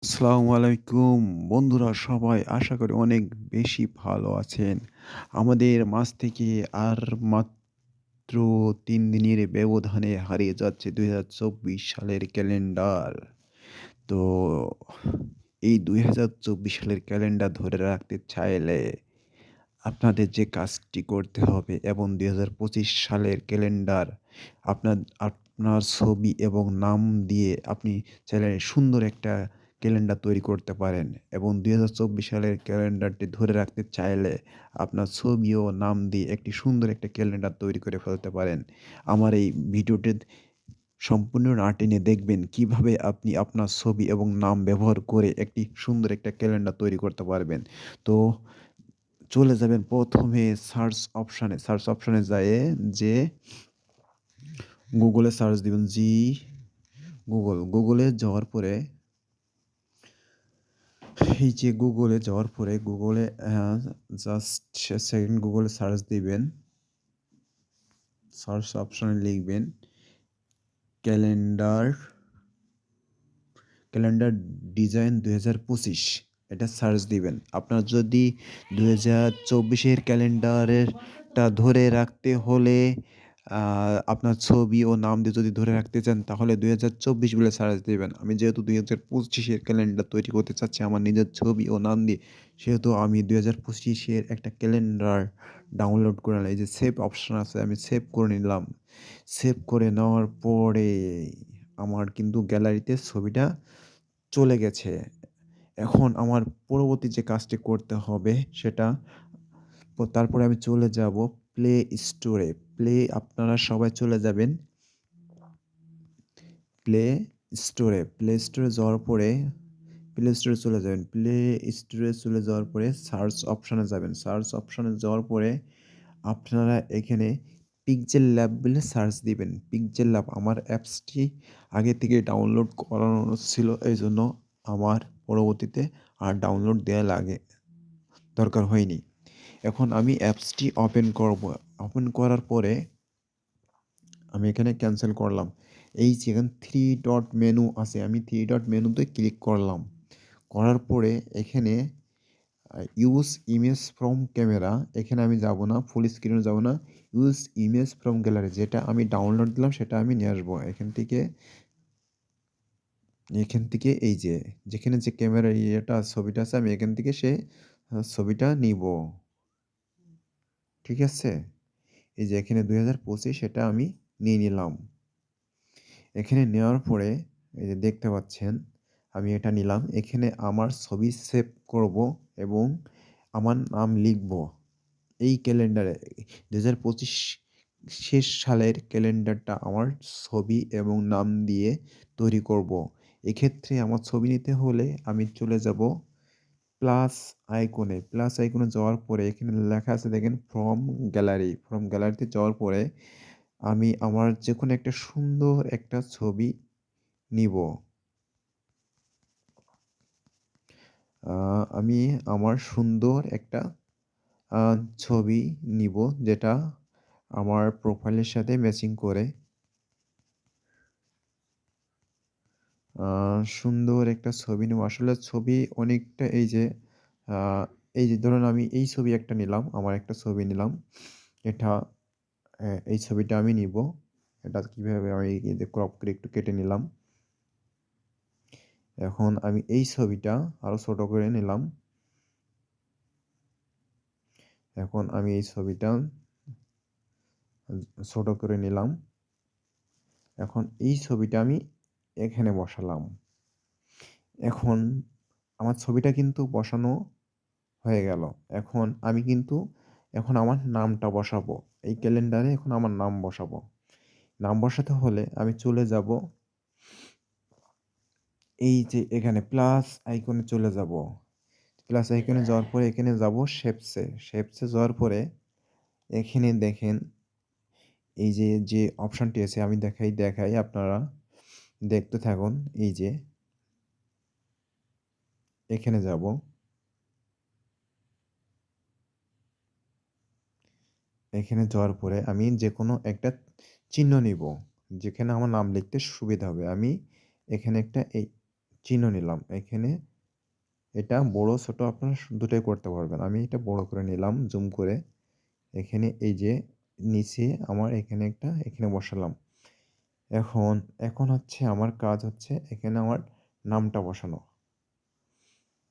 আসসালামু আলাইকুম বন্ধুরা সবাই আশা করি অনেক বেশি ভালো আছেন। আমাদের মাঝ থেকে আর মাত্র ৩ দিনের ব্যবধানে হারিয়ে যাচ্ছে ২০২৪ সালের ক্যালেন্ডার। তো এই ২০২৪ সালের ক্যালেন্ডার ধরে রাখতে চাইলে আপনাদের যে কাজটি করতে হবে এবং ২০২৫ সালের ক্যালেন্ডার আপনার আপনার ছবি এবং নাম দিয়ে আপনি চাইলে সুন্দর একটা ক্যালেন্ডার তৈরি করতে পারেন এবং ২০২৪ সালের ক্যালেন্ডারটি ধরে রাখতে চাইলে আপনার ছবি ও নাম দিয়ে একটি সুন্দর একটা ক্যালেন্ডার তৈরি করে ফেলতে পারেন। আমার এই ভিডিওটি সম্পূর্ণ না টেনে দেখবেন কিভাবে আপনি আপনার ছবি এবং নাম ব্যবহার করে একটি সুন্দর একটা ক্যালেন্ডার তৈরি করতে পারবেন। তো চলে যাবেন ১ম এ সার্চ অপশনে যেয়ে গুগলে সার্চ দিবেন গুগলে যাওয়ার পরে এই যে গুগলে যাওয়ার পরে গুগলে জাস্ট সেকেন্ড গুগলে সার্চ দিবেন। সার্চ অপশনে লিখবেন ক্যালেন্ডার ক্যালেন্ডার ডিজাইন ২০২৫ এটা সার্চ দিবেন। আপনার যদি ২০২৪ এর ক্যালেন্ডারেরটা ধরে রাখতে হলে আপনার ছবি ও নাম দিয়ে যদি ধরে রাখতে চান তাহলে ২০২৪ বলে সার্চ দিবেন। আমি যেহেতু ২০২৫ এর ক্যালেন্ডার তৈরি করতে চাচ্ছি আমার নিজের ছবি ও নাম দিয়ে, সেহেতু আমি ২০২৫ এর একটা ক্যালেন্ডার ডাউনলোড করে নিলাম। এই যে সেভ অপশন আছে আমি সেভ করে নিলাম। সেভ করে নেওয়ার পরে আমার কিন্তু গ্যালারিতে ছবিটা চলে গেছে। এখন আমার পরবর্তী যে কাজটি করতে হবে সেটা তারপরে আমি চলে যাব প্লে স্টোরে। আপনারা সবাই চলে যাবেন প্লে প্লে স্টোরে যাওয়ার পরে প্লে স্টোরে চলে যাবেন। প্লে স্টোরে চলে যাওয়ার পরে সার্চ অপশনে যাবেন। সার্চ অপশনে যাওয়ার পরে আপনারা এখানে পিক্সেল ল্যাব বলে সার্চ দিবেন। পিক্সেল ল্যাব আমার অ্যাপসটি আগে থেকে ডাউনলোড করানো ছিল। এইজন্য আমার পরবর্তীতে আর ডাউনলোড দেয়া দরকার হয়নি। এখন আমি অ্যাপসটি ওপেন করব। ওপেন করার পরে আমি এখানে ক্যানসেল করলাম। এই যে এখানে 3 ডট মেনু আছে, আমি 3 ডট মেনুতে ক্লিক করলাম। করার পরে এখানে ইউজ ইমেজ ফ্রম ক্যামেরা এখানে আমি যাব না, ফুল স্ক্রিনে যাব না। ইউজ ইমেজ ফ্রম গ্যালারি যেটা আমি ডাউনলোড দিলাম সেটা আমি নিয়ে আসবো। এখান থেকে এই যে যেখানে যে ক্যামেরার ছবিটা আছে আমি এখান থেকে ছবিটা নিব। ঠিক আছে? এই যে এখানে ২০২৫ এটা আমি নিয়ে নিলাম। এখানে নেওয়ার পরে এই যে দেখতে পাচ্ছেন আমি এটা নিলাম। এখানে আমার ছবি সেভ করব এবং আমার নাম লিখব। এই ক্যালেন্ডারে ২০২৫ শেষ সালের ক্যালেন্ডারটা আমার ছবি এবং নাম দিয়ে তৈরি করব। এক্ষেত্রে আমার ছবি নিতে হলে আমি চলে যাব প্লাস আইকনে যাওয়ার পরে এখানে লেখা আছে দেখেন ফ্রম গ্যালারিতে যাওয়ার পরে আমি আমার যেকোনো একটা সুন্দর একটা ছবি নিব। আমি আমার সুন্দর একটা আ ছবি নিব যেটা আমার প্রোফাইলের সাথে ম্যাচিং করে। আ সুন্দর একটা ছবি নেব। আসলে ছবি অনেকটা আ এই যে ধরুন আমি এই ছবি একটা নিলাম, আমার একটা ছবি নিলাম। এটা এই ছবিটা আমি নিব। এটা কিভাবে আমি এই যে ক্রপ করে একটু কেটে নিলাম। এখন আমি এই ছবিটা আরো ছোট করে নিলাম। এখন আমি এই ছবিটা ছোট করে নিলাম। এখন এই ছবিটা আমি এখানে বসালাম। এখন আমার ছবিটা কিন্তু বসানো হয়ে গেল। এখন আমার নামটা বসাবো। এই ক্যালেন্ডারে এখন আমার নাম বসাবো। নাম বসাতে হলে আমি চলে যাব এই যে এখানে প্লাস আইকনে চলে যাব। প্লাস আইকনে যাওয়ার পরে এখানে যাব শেপসে যাওয়ার পরে এখানে দেখেন এই যে অপশনটি আছে আমি দেখাই আপনারা দেখতে থাকুন। এই যে এখানে যাব। এখানে যাওয়ার পরে আমি যেকোনো একটা চিহ্ন নিব। যেখানে আমার নাম লিখতে সুবিধা হবে। আমি এখানে একটা চিহ্ন নিলাম। এখানে এটা বড় ছোট আপনারা দুটোই করতে পারবেন। আমি এটা বড় করে নিলাম জুম করে। এখানে এই যে নিচে আমার এখানে একটা এখানে বসালাম। এখন এখন হচ্ছে আমার কাজ হচ্ছে এখানে আমার নামটা বসানো।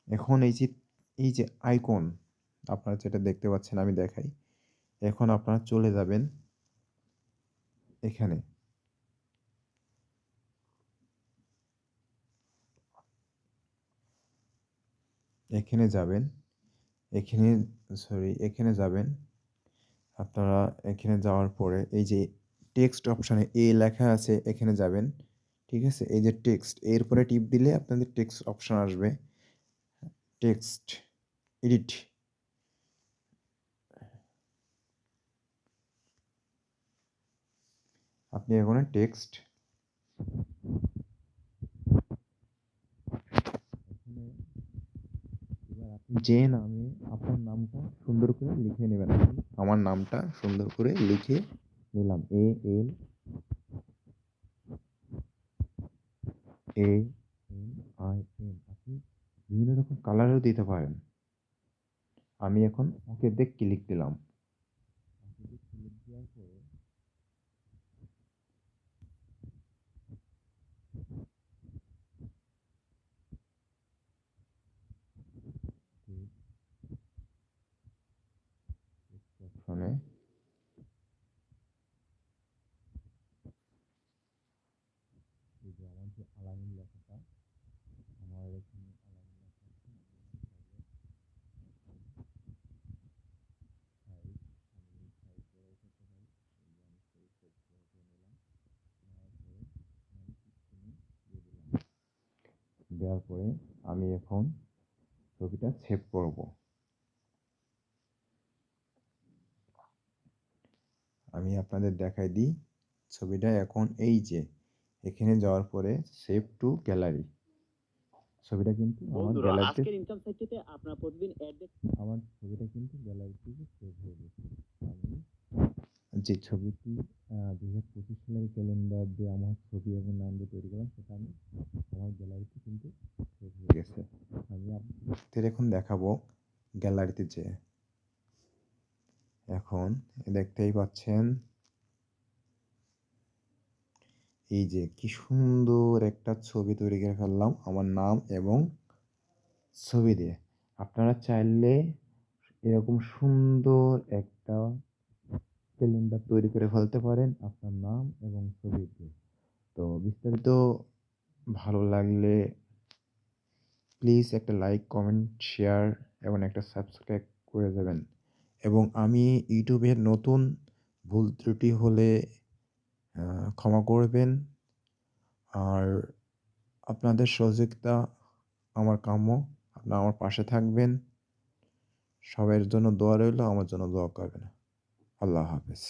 এখন এই যে আইকন আপনারা যেটা দেখতে পাচ্ছেন আমি দেখাই। এখন আপনারা চলে যাবেন এখানে। এখানে যাবেন। এখানে এখানে যাবেন। আপনারা এখানে যাওয়ার পরে এই যে টেক্সট অপশনে লেখা আছে এখানে যাবেন। ঠিক আছে? এই যে টেক্সট এরপরে টিপ দিলে আপনাদের টেক্সট অপশন আসবে। Text edit. আপনি এখানে টেক্সট এখানে এবার আপনি যে নামে আপনার নামটা সুন্দর করে লিখে নেবেন। আমি আমার নামটা সুন্দর করে লিখে নিলাম। ALAIN। আপনি বিভিন্ন রকম কালারও দিতে পারেন। আমি এখন ওকেতে ক্লিক দিলাম। ওকেতে ক্লিক দেওয়ার পরে অপশনে এই যে আমার যে আলামিন লেখাটা আমার এখানে আলামিন লেখা আছে। আমি সাইজ বড় করতে পারি। এই যে আমি সাইজ বড় করে নিলাম। নেওয়ার পরে আমি স্ক্রিনে দিয়ে দিলাম। দেওয়ার পরে আমি এখন ছবিটা সেভ করব। আমি আপনাদের দেখাই দিই ছবিটা এখন এই যে এখানে যাওয়ার পরে সেভ টু গ্যালারি। ছবিটা কিন্তু আমার গ্যালারিতে আজকের ইনকাম সাইটটিতে আপনারা প্রতিদিন অ্যাড আমার ছবিটা কিন্তু গ্যালারি থেকে সেভ হয়ে গেছে। আমি যে ছবিটি 2025 সালের ক্যালেন্ডার দিয়ে আমার ছবি এবং নাম দিয়ে তৈরি করলাম সেটা আমি আমার গ্যালারিতে কিন্তু সেভ হয়ে গেছে। আমি আপনাদের এখন দেখাবো গ্যালারিতে যেয়ে। এখন দেখতেই পাচ্ছেন এই যে কি সুন্দর একটা ছবি তৈরি করে ফেললাম আমার নাম এবং ছবি দিয়ে। আপনারা চাইলে এরকম সুন্দর একটা ক্যালেন্ডার তৈরি করে ফেলতে পারেন আপনার নাম এবং ছবি দিয়ে। তো বিস্তারিত ভালো লাগলে প্লিজ একটা লাইক, কমেন্ট, শেয়ার এবং একটা সাবস্ক্রাইব করে দেবেন। এবং আমি ইউটিউবের নতুন, ভুল ত্রুটি হলে ক্ষমা করবেন। আর আপনাদের সহযোগিতা আমার কাম্য। আপনারা আমার পাশে থাকবেন। সবার জন্য দোয়া রইল, আমার জন্য দোয়া করবেন। আল্লাহ হাফেজ।